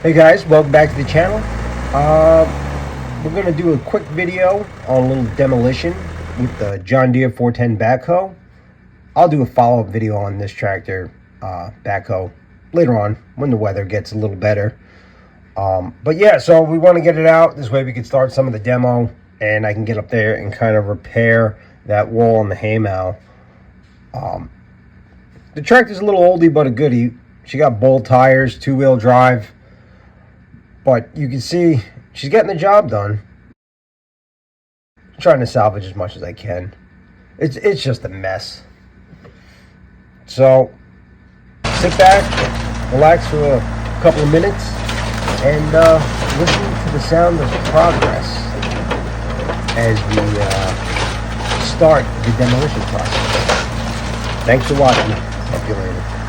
Hey guys, welcome back to the channel. We're going to do a quick video on a little demolition with the John Deere 410 backhoe. I'll do a follow-up video on this tractor backhoe later on when the weather gets a little better. But yeah, so we want to get it out. This way we can start some of the demo and I can get up there and kind of repair that wall on the haymow. The tractor's a little oldie but a goodie. She got bowl tires, two-wheel drive. But you can see she's getting the job done. I'm trying to salvage as much as I can. It's just a mess. So sit back, relax for a couple of minutes, and listen to the sound of progress as we start the demolition process. Thanks for watching. Talk to you later.